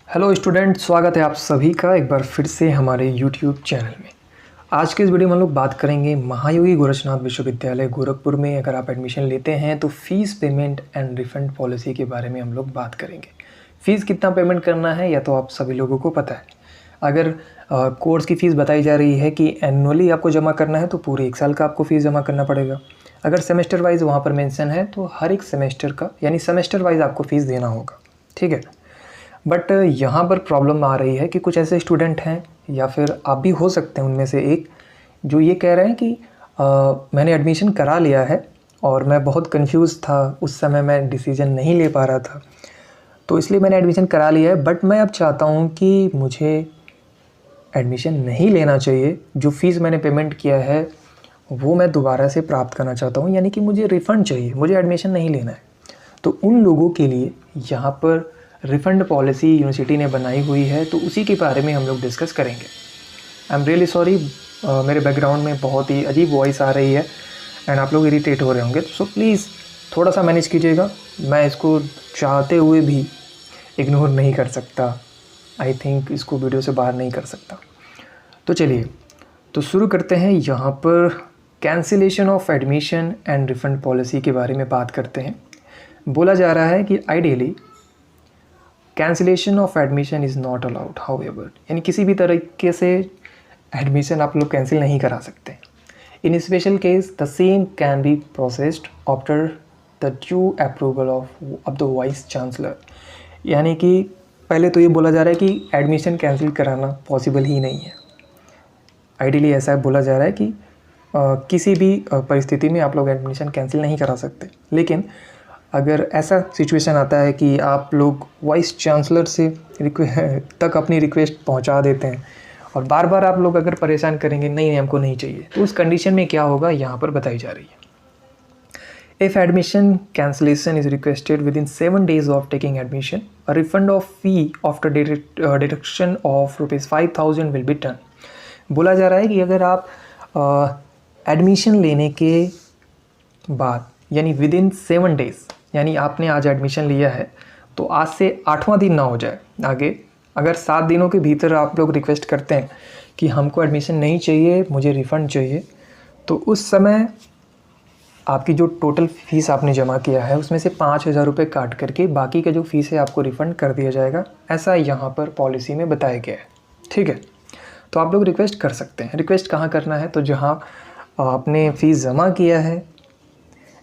Hello student, स्वागत है आप सभी का एक बार फिर से हमारे यूट्यूब चैनल में। आज के इस वीडियो में हम लोग बात करेंगे महायोगी गोरक्षनाथ विश्वविद्यालय गोरखपुर में अगर आप एडमिशन लेते हैं तो fees payment and refund policy के बारे में हम लोग बात करेंगे। फ़ीस कितना पेमेंट करना है या तो आप सभी लोगों को पता है। अगर कोर्स की फ़ीस बताई जा रही है कि एनुअली आपको जमा करना है तो पूरे 1 साल का आपको फ़ीस जमा करना पड़ेगा। अगर सेमेस्टर वाइज वहाँ पर मेंशन है तो हर एक सेमेस्टर का यानी सेमेस्टर वाइज आपको फ़ीस देना होगा, ठीक है। बट यहाँ पर प्रॉब्लम आ रही है कि कुछ ऐसे स्टूडेंट हैं या फिर आप भी हो सकते हैं उनमें से एक, जो ये कह रहे हैं कि मैंने एडमिशन करा लिया है और मैं बहुत कंफ्यूज था, उस समय मैं डिसीजन नहीं ले पा रहा था, तो इसलिए मैंने एडमिशन करा लिया है। बट मैं अब चाहता हूँ कि मुझे एडमिशन नहीं लेना चाहिए, जो फ़ीस मैंने पेमेंट किया है वो मैं दोबारा से प्राप्त करना चाहता हूँ, यानी कि मुझे रिफ़ंड चाहिए, मुझे एडमिशन नहीं लेना है। तो उन लोगों के लिए यहाँ पर रिफ़ंड पॉलिसी यूनिवर्सिटी ने बनाई हुई है, तो उसी के बारे में हम लोग डिस्कस करेंगे। आई एम रियली सॉरी, मेरे बैकग्राउंड में बहुत ही अजीब वॉइस आ रही है एंड आप लोग इरिटेट हो रहे होंगे, सो प्लीज़ थोड़ा सा मैनेज कीजिएगा। मैं इसको चाहते हुए भी इग्नोर नहीं कर सकता, आई थिंक इसको वीडियो से बाहर नहीं कर सकता। तो चलिए तो शुरू करते हैं। यहाँ पर cancellation of admission and refund policy के बारे में बात करते हैं। बोला जा रहा है कि ideally cancellation of admission is not allowed however, यानी किसी भी तरीके से एडमिशन आप लोग कैंसिल नहीं करा सकते। In special case the same can be processed after the due approval of the vice chancellor, यानी कि पहले तो ये बोला जा रहा है कि एडमिशन कैंसिल कराना पॉसिबल ही नहीं है। आइडियली ऐसा बोला जा रहा है कि किसी भी परिस्थिति में आप लोग एडमिशन कैंसिल नहीं करा सकते, लेकिन अगर ऐसा सिचुएशन आता है कि आप लोग वाइस चांसलर से तक अपनी रिक्वेस्ट पहुंचा देते हैं और बार बार आप लोग अगर परेशान करेंगे नहीं हमको नहीं चाहिए, तो उस कंडीशन में क्या होगा यहाँ पर बताई जा रही है। If admission cancellation is requested with in 7 days of taking admission, a refund of fee after deduction of ₹5,000 will be done. बोला जा रहा है कि अगर आप एडमिशन लेने के बाद यानी विद इन 7 days, यानी आपने आज एडमिशन लिया है तो आज से 8वां दिन ना हो जाए आगे, अगर 7 दिनों के भीतर आप लोग रिक्वेस्ट करते हैं कि हमको एडमिशन नहीं चाहिए, मुझे रिफ़ंड चाहिए, तो उस समय आपकी जो टोटल फ़ीस आपने जमा किया है उसमें से 5,000 रुपये काट करके बाकी का जो फ़ीस है आपको रिफ़ंड कर दिया जाएगा। ऐसा यहाँ पर पॉलिसी में बताया गया है, ठीक है। तो आप लोग रिक्वेस्ट कर सकते हैं। रिक्वेस्ट कहाँ करना है, तो जहाँ आपने फ़ीस जमा किया है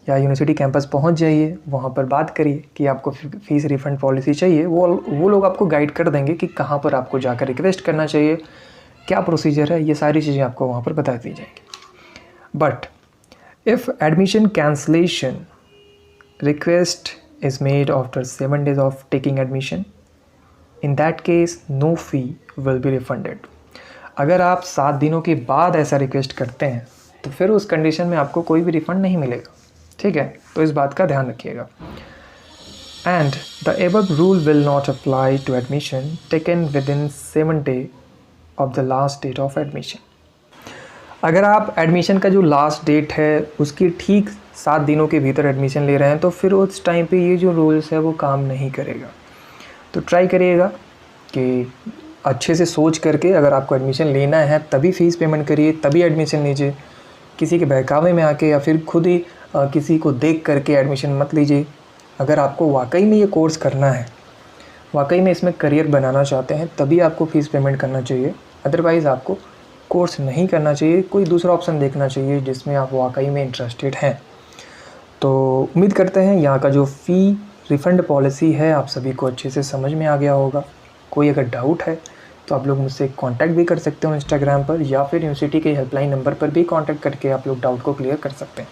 या यूनिवर्सिटी कैंपस पहुंच जाइए, वहाँ पर बात करिए कि आपको फ़ीस रिफ़ंड पॉलिसी चाहिए। वो लोग आपको गाइड कर देंगे कि कहाँ पर आपको जाकर रिक्वेस्ट करना चाहिए, क्या प्रोसीजर है, ये सारी चीज़ें आपको वहाँ पर बता दी जाएंगी। But if admission cancellation request is made after 7 days of taking admission, in that case no fee will be refunded. अगर आप 7 दिनों के बाद ऐसा रिक्वेस्ट करते हैं तो फिर उस कंडीशन में आपको कोई भी रिफ़ंड नहीं मिलेगा, ठीक है। तो इस बात का ध्यान रखिएगा। And the above rule will not apply to admission taken within 7 days of the last date of admission. अगर आप एडमिशन का जो लास्ट डेट है उसकी ठीक 7 दिनों के भीतर एडमिशन ले रहे हैं तो फिर उस टाइम पे ये जो रूल्स है वो काम नहीं करेगा। तो ट्राई करिएगा कि अच्छे से सोच करके अगर आपको एडमिशन लेना है तभी फ़ीस पेमेंट करिए, तभी एडमिशन लीजिए। किसी के बहकावे में आके या फिर खुद ही किसी को देख करके एडमिशन मत लीजिए। अगर आपको वाकई में ये कोर्स करना है, वाकई में इसमें करियर बनाना चाहते हैं, तभी आपको फ़ीस पेमेंट करना चाहिए। अदरवाइज़ आपको कोर्स नहीं करना चाहिए, कोई दूसरा ऑप्शन देखना चाहिए जिसमें आप वाकई में इंटरेस्टेड हैं। तो उम्मीद करते हैं यहाँ का जो फ़ी रिफ़ंड पॉलिसी है आप सभी को अच्छे से समझ में आ गया होगा। कोई अगर डाउट है तो आप लोग मुझसे कांटेक्ट भी कर सकते हो इंस्टाग्राम पर, या फिर यूनिवर्सिटी के हेल्पलाइन नंबर पर भी कांटेक्ट करके आप लोग डाउट को क्लियर कर सकते हैं।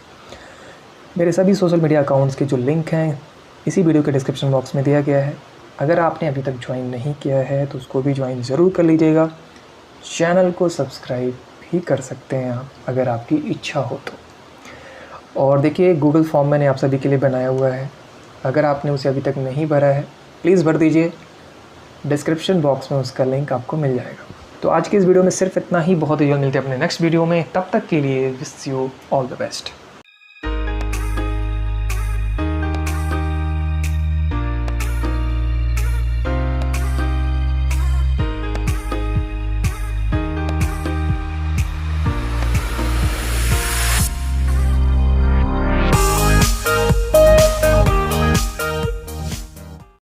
मेरे सभी सोशल मीडिया अकाउंट्स के जो लिंक हैं इसी वीडियो के डिस्क्रिप्शन बॉक्स में दिया गया है। अगर आपने अभी तक ज्वाइन नहीं किया है तो उसको भी ज्वाइन ज़रूर कर लीजिएगा। चैनल को सब्सक्राइब भी कर सकते हैं आप अगर आपकी इच्छा हो तो। और देखिए गूगल फॉर्म मैंने आप सभी के लिए बनाया हुआ है, अगर आपने उसे अभी तक नहीं भरा है प्लीज़ भर दीजिए, डिस्क्रिप्शन बॉक्स में उसका लिंक आपको मिल जाएगा। तो आज की इस वीडियो में सिर्फ इतना ही, बहुत ही जल्द मिलते हैं अपने नेक्स्ट वीडियो में। तब तक के लिए wish you all the best.